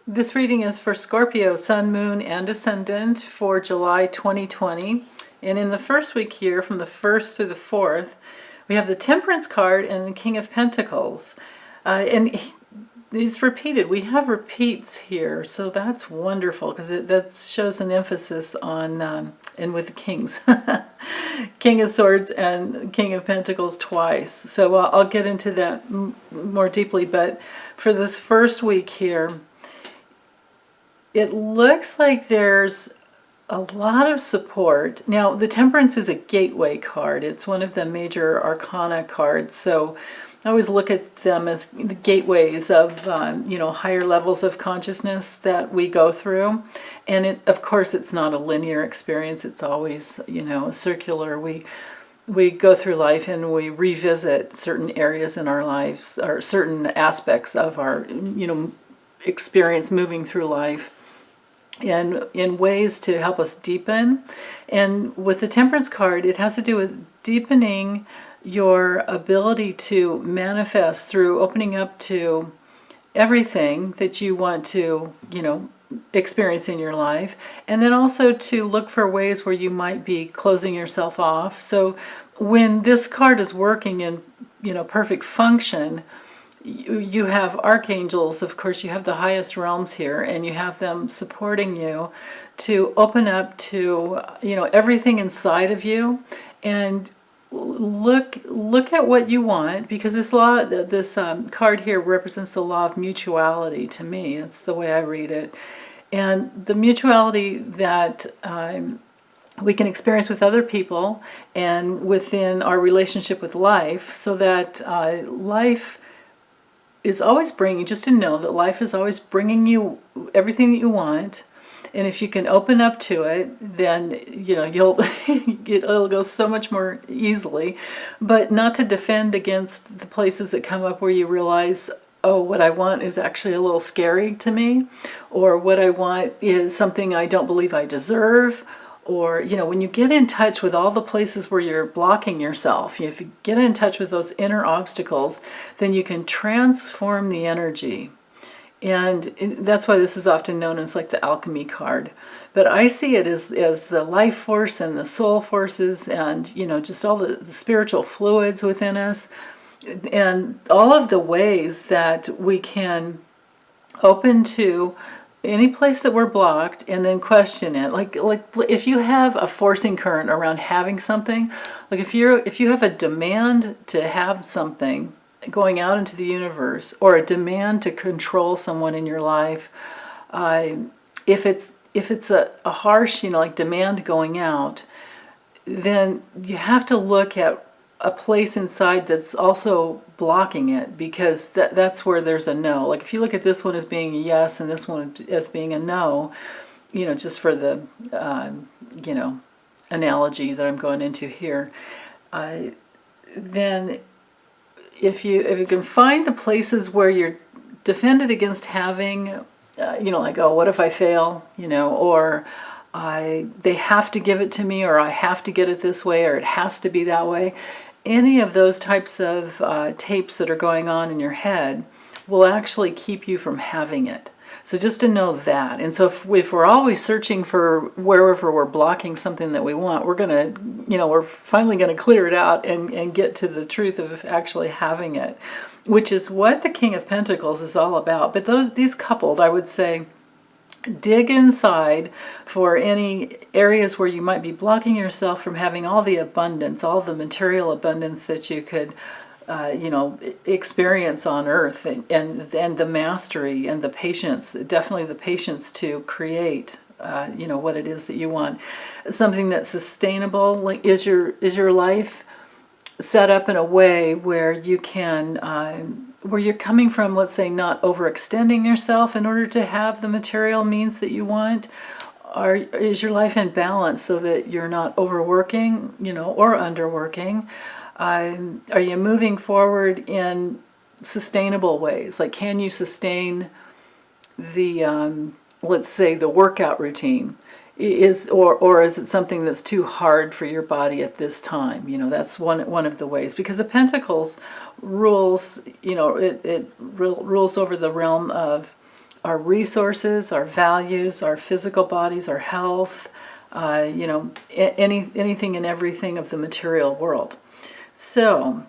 This reading is for Scorpio, Sun, Moon, and Ascendant for July 2020. And in the first week here, from the 1st through the 4th, we have the Temperance card and the King of Pentacles. These repeated. We have repeats here, so that's wonderful because that shows an emphasis on, and with the Kings. King of Swords and King of Pentacles twice. So I'll get into that more deeply, but for this first week here, it looks like there's a lot of support. Now, the Temperance is a gateway card. It's one of the major arcana cards. So I always look at them as the gateways of, higher levels of consciousness that we go through. And of course, it's not a linear experience. It's always, circular. We go through life and we revisit certain areas in our lives or certain aspects of our, experience moving through life, and in ways to help us deepen. And with the Temperance card, it has to do with deepening your ability to manifest through opening up to everything that you want to, experience in your life. And then also to look for ways where you might be closing yourself off. So when this card is working in, perfect function, you have archangels, of course, you have the highest realms here, and you have them supporting you to open up to, everything inside of you, and look at what you want, because this card here represents the law of mutuality to me. It's the way I read it. And the mutuality that we can experience with other people and within our relationship with life, so that life is always bringing, just to know that life is always bringing you everything that you want. And if you can open up to it, then, it'll go so much more easily. But not to defend against the places that come up where you realize, oh, what I want is actually a little scary to me, or what I want is something I don't believe I deserve. Or, when you get in touch with all the places where you're blocking yourself, if you get in touch with those inner obstacles, then you can transform the energy. And that's why this is often known as like the alchemy card. But I see it as the life force and the soul forces and, just all the spiritual fluids within us. And all of the ways that we can open to any place that we're blocked and then question it. Like if you have a forcing current around having something, like if you have a demand to have something going out into the universe, or a demand to control someone in your life, if it's a harsh, like demand going out, then you have to look at a place inside that's also blocking it, because that's where there's a no. Like if you look at this one as being a yes and this one as being a no, just for the analogy that I'm going into here, then if you can find the places where you're defended against having, like, oh, what if I fail, or they have to give it to me, or I have to get it this way, or it has to be that way. Any of those types of tapes that are going on in your head will actually keep you from having it. So just to know that. And so if we're always searching for wherever we're blocking something that we want, we're finally going to clear it out and get to the truth of actually having it, which is what the King of Pentacles is all about. But these coupled, I would say, dig inside for any areas where you might be blocking yourself from having all the abundance, all the material abundance that you could, experience on earth, and the mastery and the patience, definitely the patience to create, what it is that you want. Something that's sustainable. Like, is your life set up in a way where you can, where you're coming from, let's say, not overextending yourself in order to have the material means that you want? Or is your life in balance so that you're not overworking, or underworking? Are you moving forward in sustainable ways? Like, can you sustain the, let's say, the workout routine? Or is it something that's too hard for your body at this time? That's one of the ways, because the Pentacles rules, it rules over the realm of our resources, our values, our physical bodies, our health, you know, anything and everything of the material world. So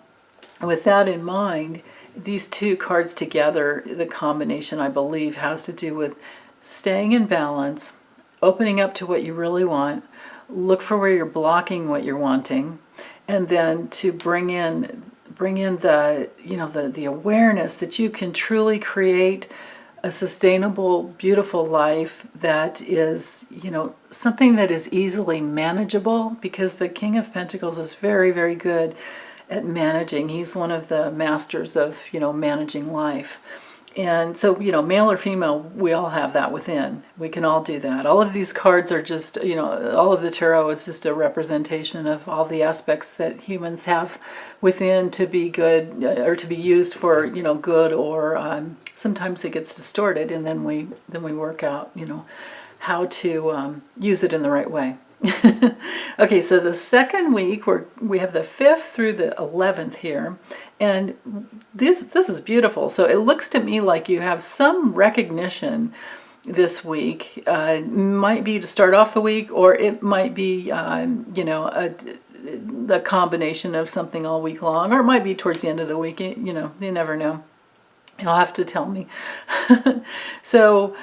with that in mind, these two cards together, the combination, I believe, has to do with staying in balance, opening up to what you really want, look for where you're blocking what you're wanting, and then to bring in the, you know, the awareness that you can truly create a sustainable, beautiful life that is, you know, something that is easily manageable, because the King of Pentacles is very, very good at managing. He's one of the masters of, you know, managing life. And so, you know, male or female, we all have that within. We can all do that. All of these cards are just, you know, all of the tarot is just a representation of all the aspects that humans have within to be good, or to be used for, you know, good, or sometimes it gets distorted, and then we work out, you know, how to use it in the right way. Okay, so the second week we have the 5th through the 11th here, and this is beautiful. So it looks to me like you have some recognition this week. Might be to start off the week, or it might be you know, a combination of something all week long, or it might be towards the end of the week. You know, you never know. You'll have to tell me. So,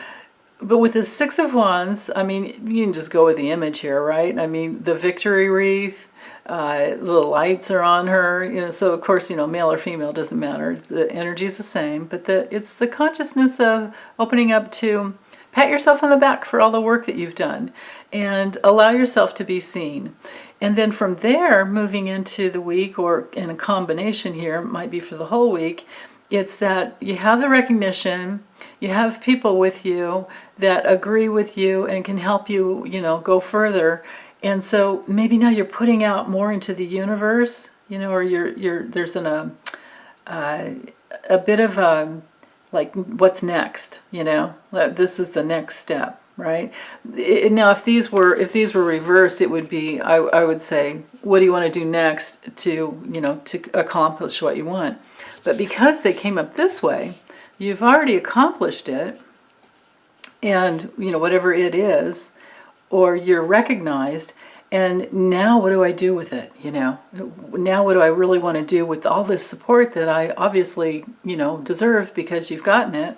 but with the 6 of Wands, I mean, you can just go with the image here, right? I mean, the victory wreath, the lights are on her, you know, so of course, you know, male or female, doesn't matter. The energy is the same, but it's the consciousness of opening up to pat yourself on the back for all the work that you've done and allow yourself to be seen. And then from there, moving into the week, or in a combination here, might be for the whole week, it's that you have the recognition, you have people with you that agree with you and can help you, you know, go further. And so maybe now you're putting out more into the universe, you know, or there's a bit of a, like, what's next, you know, this is the next step, right? Now, if these were reversed, it would be, I would say, what do you want to do next to, you know, to accomplish what you want? But because they came up this way, you've already accomplished it, and, you know, whatever it is, or you're recognized, and now what do I do with it? You know, now what do I really want to do with all this support that I obviously, you know, deserve because you've gotten it?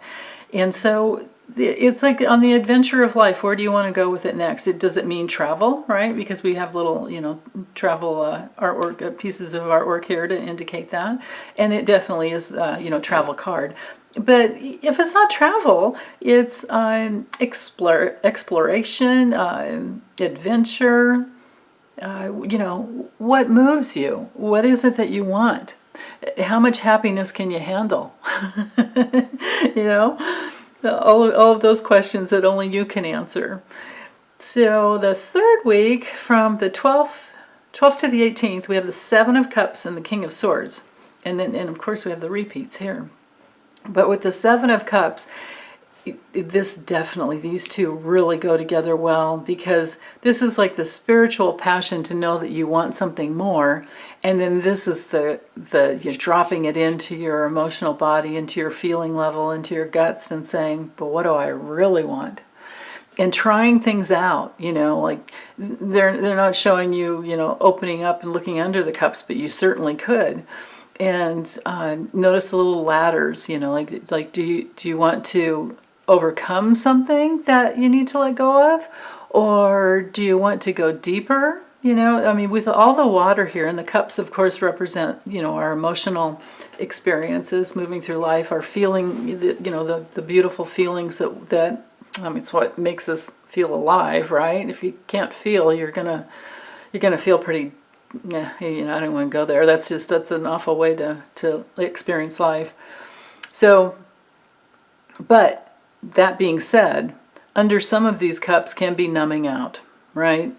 And so it's like on the adventure of life, where do you want to go with it next? Does it mean travel, right? Because we have little, you know, travel artwork, pieces of artwork here to indicate that. And it definitely is, you know, travel card. But if it's not travel, it's exploration, adventure. You know, what moves you? What is it that you want? How much happiness can you handle? You know, all of those questions that only you can answer. So the third week, from the 12th to the 18th, we have the 7 of Cups and the King of Swords. And of course we have the repeats here. But with the 7 of Cups, these two really go together well, because this is like the spiritual passion to know that you want something more, and then this is you're dropping it into your emotional body, into your feeling level, into your guts, and saying, but what do I really want? And trying things out, you know, like they're not showing you, you know, opening up and looking under the cups, but you certainly could. And notice the little ladders, you know, like do you want to overcome something that you need to let go of, or do you want to go deeper? You know, I mean, with all the water here, and the cups, of course, represent, you know, our emotional experiences moving through life, our feeling, you know, the beautiful feelings that I mean, it's what makes us feel alive, right? If you can't feel, you're gonna feel pretty. Yeah, you know, I don't want to go there. That's an awful way to experience life. So, but that being said, under some of these cups can be numbing out, right?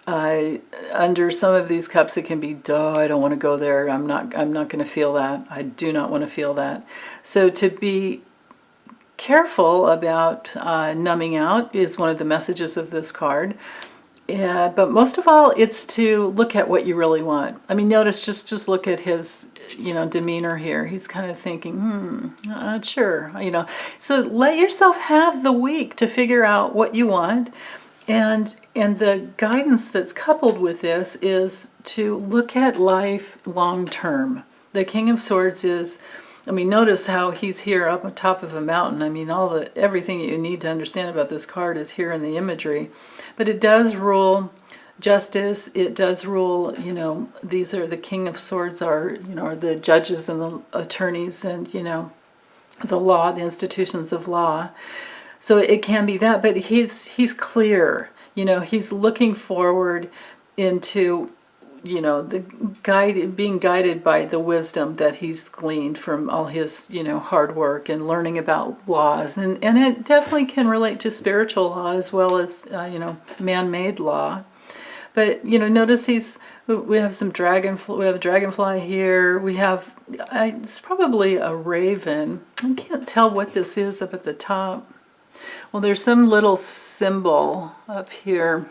Under some of these cups, it can be, I don't want to go there. I'm not going to feel that. I do not want to feel that. So to be careful about numbing out is one of the messages of this card. Yeah, but most of all, it's to look at what you really want. I mean, notice, just look at his, demeanor here. He's kind of thinking, not sure, So let yourself have the week to figure out what you want. And the guidance that's coupled with this is to look at life long term. The King of Swords is, I mean, notice how he's here up on top of a mountain. I mean, everything you need to understand about this card is here in the imagery. But it does rule justice. It does rule, these are the King of Swords are the judges and the attorneys and, the law, the institutions of law. So it can be that, but he's clear. He's looking forward into, being guided by the wisdom that he's gleaned from all his, hard work and learning about laws. And it definitely can relate to spiritual law as well as, man-made law. But, notice we have some dragonfly, we have a dragonfly here. We have, it's probably a raven. I can't tell what this is up at the top. Well, there's some little symbol up here.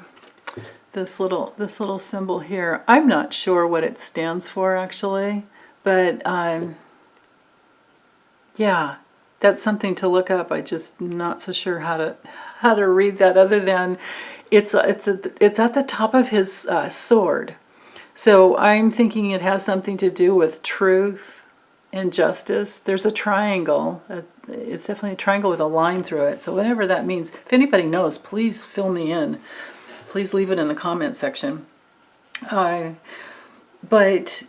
This little symbol here. I'm not sure what it stands for actually, but yeah, that's something to look up. I just not so sure how to read that other than it's at the top of his sword. So I'm thinking it has something to do with truth and justice. There's a triangle. It's definitely a triangle with a line through it. So whatever that means, if anybody knows, please fill me in. Please leave it in the comment section. But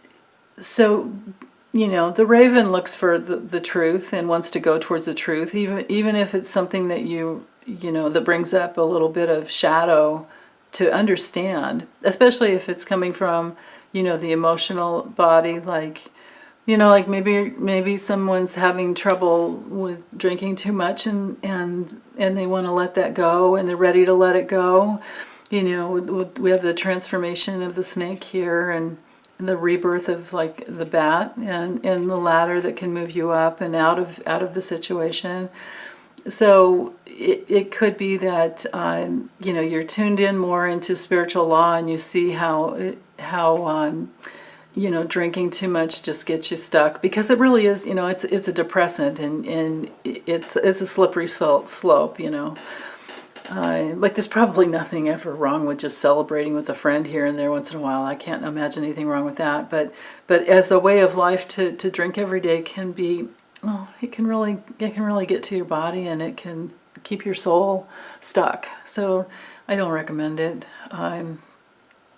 so, the raven looks for the truth and wants to go towards the truth, even if it's something that that brings up a little bit of shadow to understand, especially if it's coming from, the emotional body, like maybe someone's having trouble with drinking too much and they want to let that go and they're ready to let it go. We have the transformation of the snake here and the rebirth of like the bat and the ladder that can move you up and out of the situation. So it could be that you're tuned in more into spiritual law and you see how drinking too much just gets you stuck, because it really is, it's a depressant and it's a slippery slope, like there's probably nothing ever wrong with just celebrating with a friend here and there once in a while. I can't imagine anything wrong with that. But as a way of life to drink every day can be, it can really get to your body and it can keep your soul stuck. So I don't recommend it.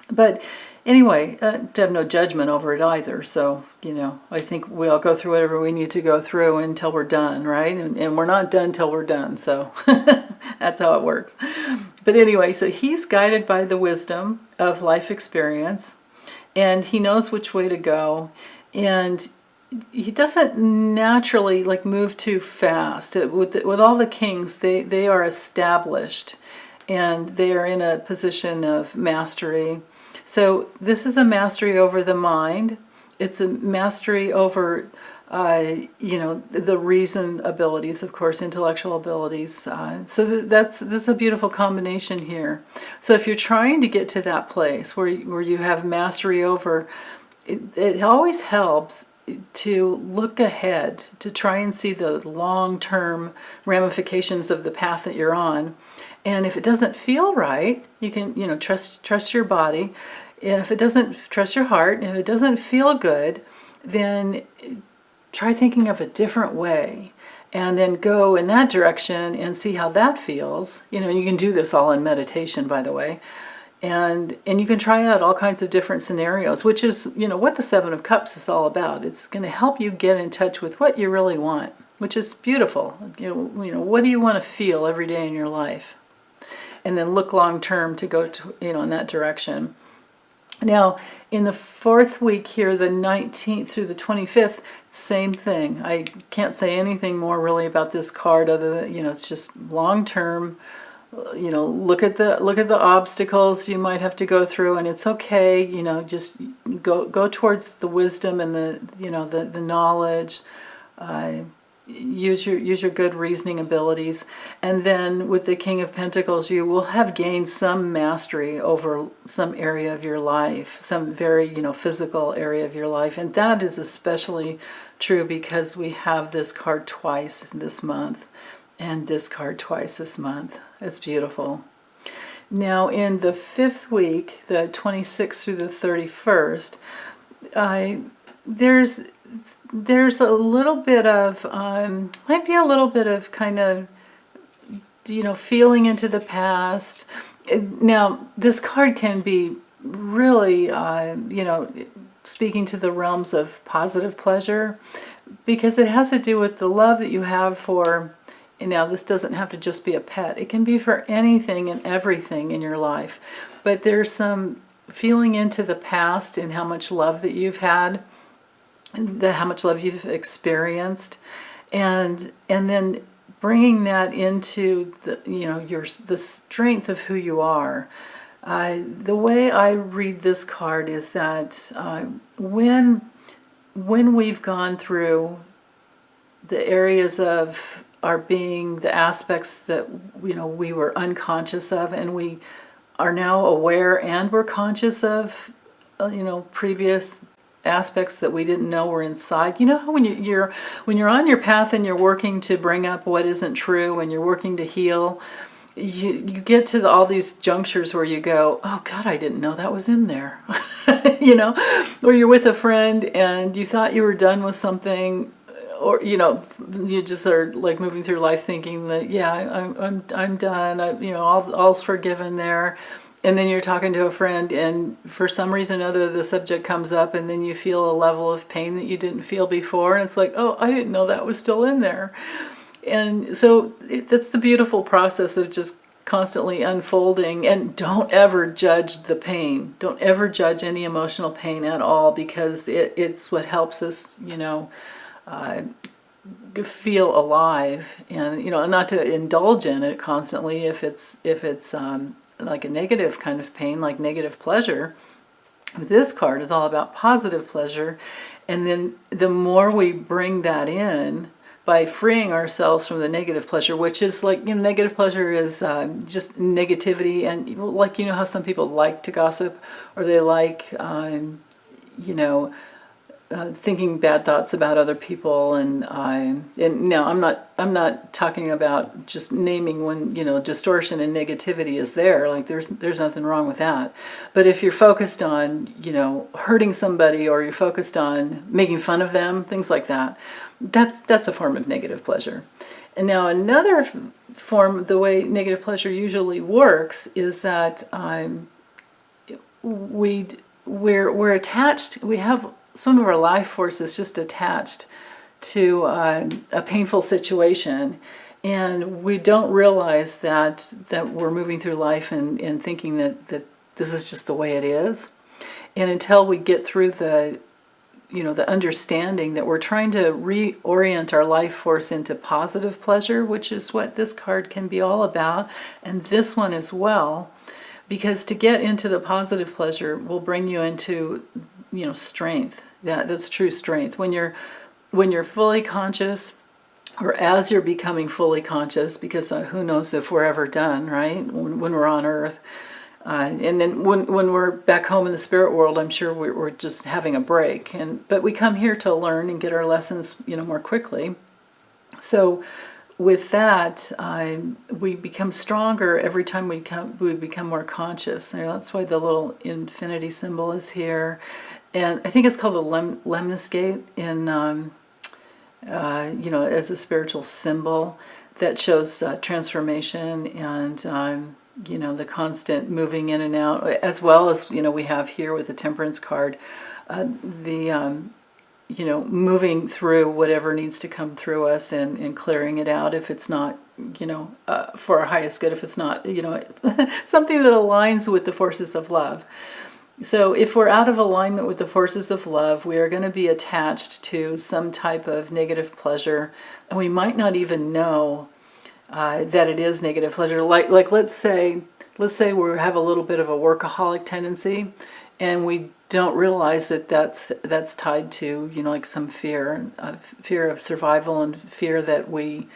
But anyway, to have no judgment over it either. So, I think we all go through whatever we need to go through until we're done, right? And we're not done till we're done. So that's how it works. But anyway, so he's guided by the wisdom of life experience and he knows which way to go. And he doesn't naturally like move too fast. With all the kings, they are established and they are in a position of mastery. So this is a mastery over the mind. It's a mastery over, the reason abilities, of course, intellectual abilities. So that's a beautiful combination here. So if you're trying to get to that place where you have mastery over, it always helps to look ahead, to try and see the long-term ramifications of the path that you're on. And if it doesn't feel right, you can, trust your body. And if it doesn't, trust your heart. And if it doesn't feel good, then try thinking of a different way. And then go in that direction and see how that feels. You can do this all in meditation, by the way. And you can try out all kinds of different scenarios, which is, what the Seven of Cups is all about. It's going to help you get in touch with what you really want, which is beautiful. What do you want to feel every day in your life? And then look long term to go to, in that direction. Now, in the fourth week here, the 19th through the 25th, same thing. I can't say anything more really about this card other than, it's just long term. Look at the obstacles you might have to go through, and it's okay. Just go towards the wisdom and the knowledge. use your good reasoning abilities. And then with the King of Pentacles, you will have gained some mastery over some area of your life, some very, physical area of your life. And that is especially true because we have this card twice this month and this card twice this month. It's beautiful. Now in the 5th week, the 26th through the 31st, there's a little bit of, might be a little bit of kind of, feeling into the past. Now, this card can be really, speaking to the realms of positive pleasure, because it has to do with the love that you have for, and now this doesn't have to just be a pet. It can be for anything and everything in your life. But there's some feeling into the past and how much love that you've had, how much love you've experienced, and then bringing that into the the strength of who you are. The way I read this card is that when we've gone through the areas of our being, the aspects that we were unconscious of, and we are now aware and we're conscious of previous aspects that we didn't know were inside. How when you're on your path and you're working to bring up what isn't true and you're working to heal, you get to all these junctures where you go, oh God, I didn't know that was in there. Or you're with a friend and you thought you were done with something, or you just are like moving through life thinking that, yeah, I'm done, all's forgiven there. And then you're talking to a friend and for some reason or other the subject comes up, and then you feel a level of pain that you didn't feel before, and it's like, oh, I didn't know that was still in there. And so that's the beautiful process of just constantly unfolding. And don't ever judge the pain. Don't ever judge any emotional pain at all, because it's what helps us, feel alive, and not to indulge in it constantly if it's like a negative kind of pain, like negative pleasure. This card is all about positive pleasure, and then the more we bring that in by freeing ourselves from the negative pleasure, which is like, negative pleasure is just negativity, and like, how some people like to gossip, or they like thinking bad thoughts about other people, and now I'm not talking about just naming when distortion and negativity is there. Like there's nothing wrong with that. But if you're focused on hurting somebody, or you're focused on making fun of them, things like that, that's a form of negative pleasure. And now another form, the way negative pleasure usually works, is that we're attached. We have some of our life force is just attached to a painful situation, and we don't realize that we're moving through life and thinking that this is just the way it is. And until we get through the understanding that we're trying to reorient our life force into positive pleasure, which is what this card can be all about, and this one as well, because to get into the positive pleasure will bring you into strength. That's true strength. When you're fully conscious, or as you're becoming fully conscious, because who knows if we're ever done, right? When we're on Earth, and then when we're back home in the spirit world, I'm sure we're just having a break. But we come here to learn and get our lessons, more quickly. So with that, we become stronger every time we become more conscious. That's why the little infinity symbol is here. And I think it's called the lemniscate in, as a spiritual symbol that shows transformation and, the constant moving in and out, as well as, we have here with the Temperance card, moving through whatever needs to come through us and clearing it out if it's not, for our highest good, if it's not, something that aligns with the forces of love. So if we're out of alignment with the forces of love, we are going to be attached to some type of negative pleasure, and we might not even know that it is negative pleasure. Like let's say we have a little bit of a workaholic tendency, and we don't realize that that's tied to, you know, like some fear of survival, and fear that we,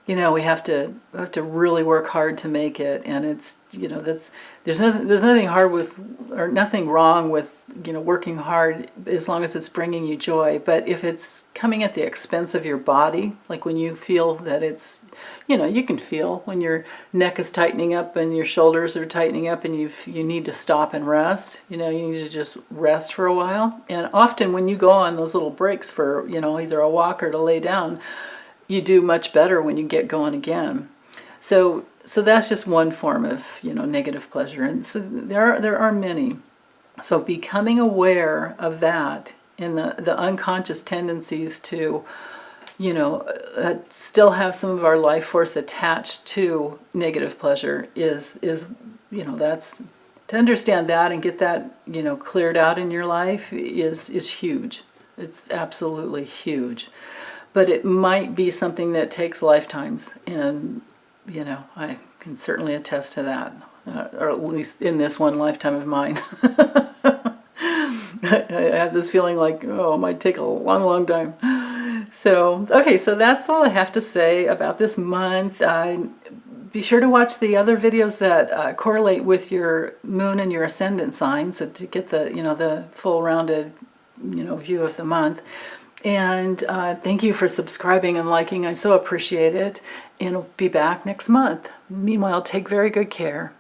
you know, we have to really work hard to make it. And it's, you know, there's nothing hard with, or nothing wrong with, you know, working hard, as long as it's bringing you joy. But if it's coming at the expense of your body, like when you feel that it's, you know, you can feel when your neck is tightening up and your shoulders are tightening up, and you need to stop and rest. You know, you need to just rest for a while. And often when you go on those little breaks for, you know, either a walk or to lay down, you do much better when you get going again. So that's just one form of, you know, negative pleasure, and so there are many. So becoming aware of that, and the unconscious tendencies to, you know, still have some of our life force attached to negative pleasure is, you know, that's, to understand that and get that, you know, cleared out in your life is huge. It's absolutely huge. But it might be something that takes lifetimes, and, you know, I can certainly attest to that, or at least in this one lifetime of mine. I have this feeling like, oh, it might take a long, long time. So, okay, so that's all I have to say about this month. Be sure to watch the other videos that correlate with your moon and your ascendant sign, so to get the, you know, the full rounded, you know, view of the month. And thank you for subscribing and liking. I so appreciate it. And I'll be back next month. Meanwhile, take very good care.